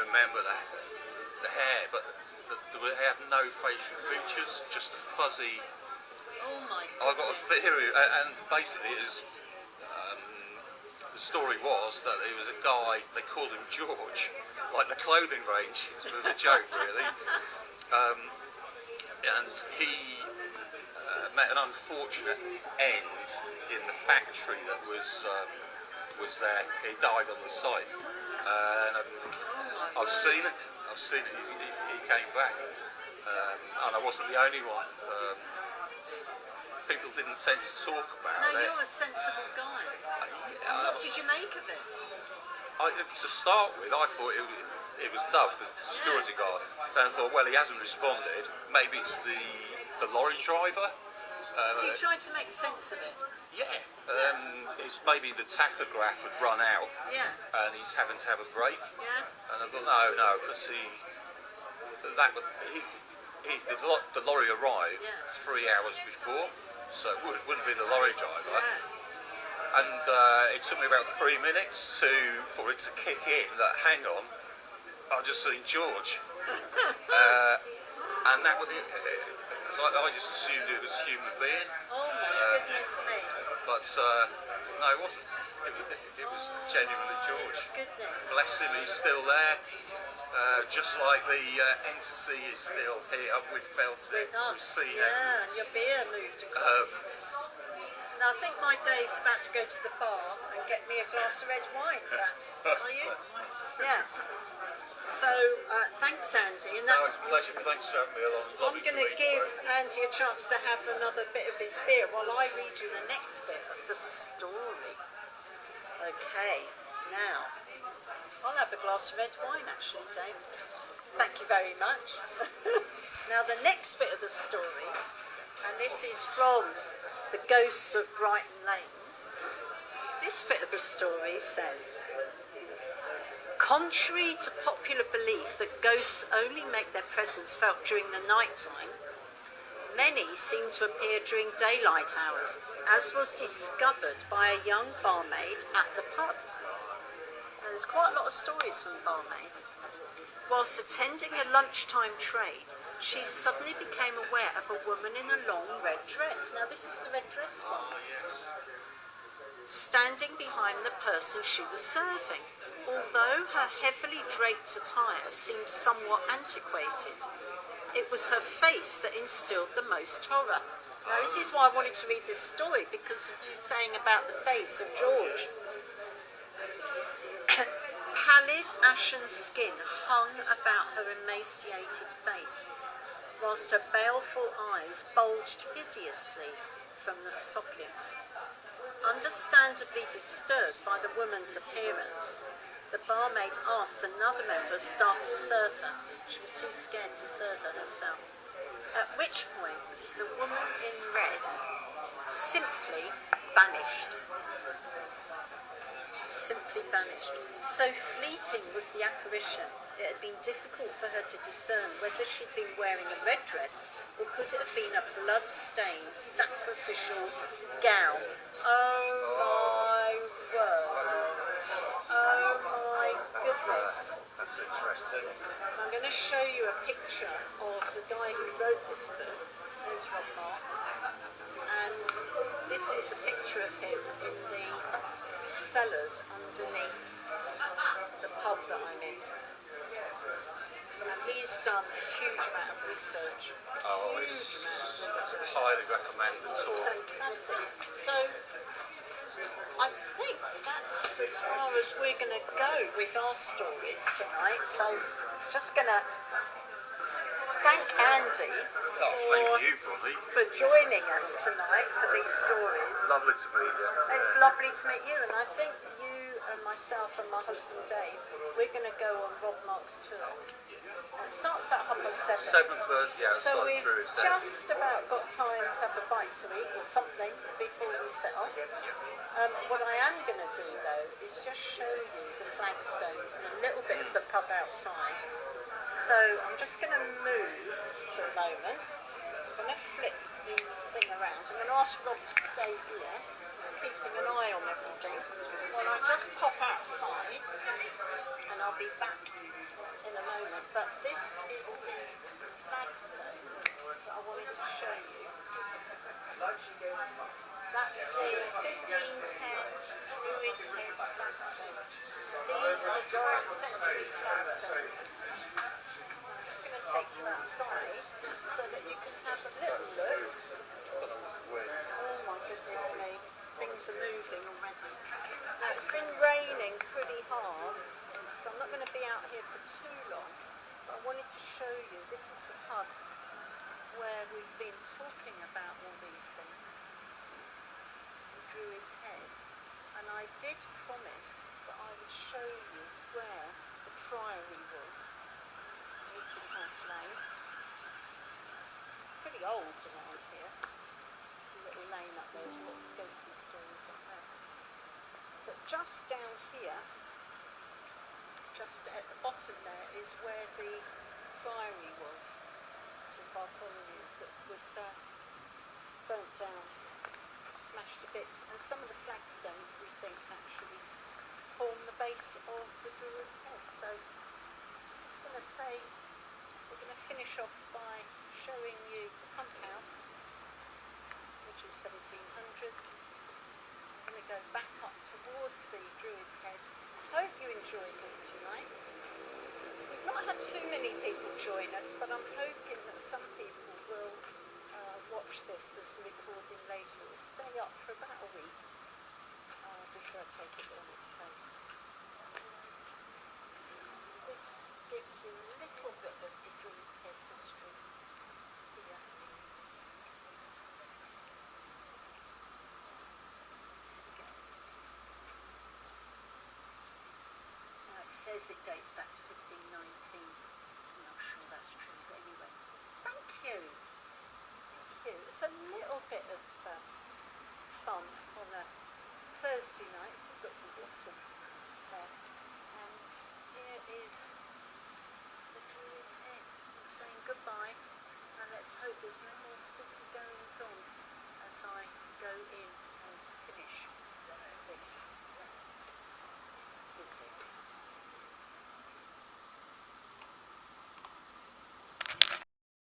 remember the hair, but they have no facial features, just a fuzzy. Oh my goodness. I got a theory, and basically it was, the story was that it was a guy, they called him George, like the clothing range. It's a bit of a joke, really. And he met an unfortunate end in the factory that was there. He died on the site. And I've seen it. He came back. And I wasn't the only one. People didn't tend to talk about it. No, you're a sensible guy. What did you make of it? To start with, I thought it was Doug, the security guard. Then I thought, well, he hasn't responded. Maybe it's the lorry driver. So you tried to make sense of it? Yeah. It's maybe the tachograph had run out. Yeah. And he's having to have a break. Yeah. And I thought, no, because the lorry arrived 3 hours before, so it wouldn't be the lorry driver. Yeah. And it took me about 3 minutes for it to kick in that, hang on, I've just seen George. And that was it. I just assumed it was a human being. Oh my goodness me. But no, it wasn't. It was genuinely George. Goodness. Bless him, he's still there. Just like the entity is still here. We've felt it, we've seen it. Yeah, and your beer moved across. Now I think my Dave's about to go to the bar and get me a glass of red wine, perhaps. Are you? Yeah. So, thanks Andy. And that was a pleasure. Thanks for having me along. I'm going to give Andy a chance to have another bit of his beer while I read you the next bit of the story. Okay, now, I'll have a glass of red wine actually, Dave. Thank you very much. Now the next bit of the story, and this is from The Ghosts of Brighton Lanes. This bit of the story says, contrary to popular belief that ghosts only make their presence felt during the night time, many seem to appear during daylight hours, as was discovered by a young barmaid at the pub. Now, there's quite a lot of stories from barmaids. Whilst attending a lunchtime trade, she suddenly became aware of a woman in a long red dress. Now this is the red dress one. Standing behind the person she was serving. Although her heavily draped attire seemed somewhat antiquated, it was her face that instilled the most horror. Now this is why I wanted to read this story, because of you saying about the face of George. Pallid, ashen skin hung about her emaciated face, whilst her baleful eyes bulged hideously from the sockets. Understandably disturbed by the woman's appearance, the barmaid asked another member of staff to serve her. She was too scared to serve her herself. At which point, the woman in red simply vanished. Simply vanished. So fleeting was the apparition, it had been difficult for her to discern whether she'd been wearing a red dress or could it have been a blood-stained sacrificial gown. Oh my word. Oh my goodness. That's interesting. I'm going to show you a picture of the guy who wrote this book. There's Rob Mark. And this is a picture of him in the cellars underneath the pub that I'm in. And he's done a huge amount of research. Highly recommend the tour. Fantastic. So, I think that's as far as we're going to go with our stories tonight. So, just going to thank Andy for joining us tonight for these stories. Lovely to meet you. It's lovely to meet you, and I think you and myself and my husband Dave, we're going to go on Rob Mark's tour. It starts about 7:30. 7:30, yeah. So we've just about got time to have a bite to eat or something before we set off. What I am going to do though is just show you the flagstones and a little bit of the pub outside. So I'm just going to move for a moment. I'm going to flip the thing around. I'm going to ask Rob to stay here, keeping an eye on everything, while I just pop out outside, and I'll be back in a moment. But this is the flagstone that I wanted to show you. That's the 1510 Druids Head flagstone. These are the 12th century flagstones. I'm just going to take you outside so that you can have a little look. Oh my goodness me, things are moving already. Now it's been raining pretty hard, so I'm not going to be out here for too long, but I wanted to show you, this is the pub where we've been talking about all these things, the Druids Head, and I did promise that I would show you where the priory was. It's Newton House Lane. It's pretty old around here. There's a little lane up there, there's lots of ghostly stories up there. But just down here, just at the bottom there, is where the priory was, St Bartholomew's, that was burnt down, smashed to bits, and some of the flagstones we think actually form the base of the Druids Head. So I'm just going to say, we're going to finish off by showing you the pump house, which is 1700s. I'm going to go back up towards the Druids Head. I hope you enjoyed this tonight. We've not had too many people join us, but I'm hoping that some people will watch this as the recording later. It will stay up for about a week before I take it down. So this gives you a little bit of the Druids Head history here. Now it says it dates back to 1519. I'm not sure that's true, but anyway. Thank you. It's a little bit of fun on a Thursday night, so we've got some blossom there. And here is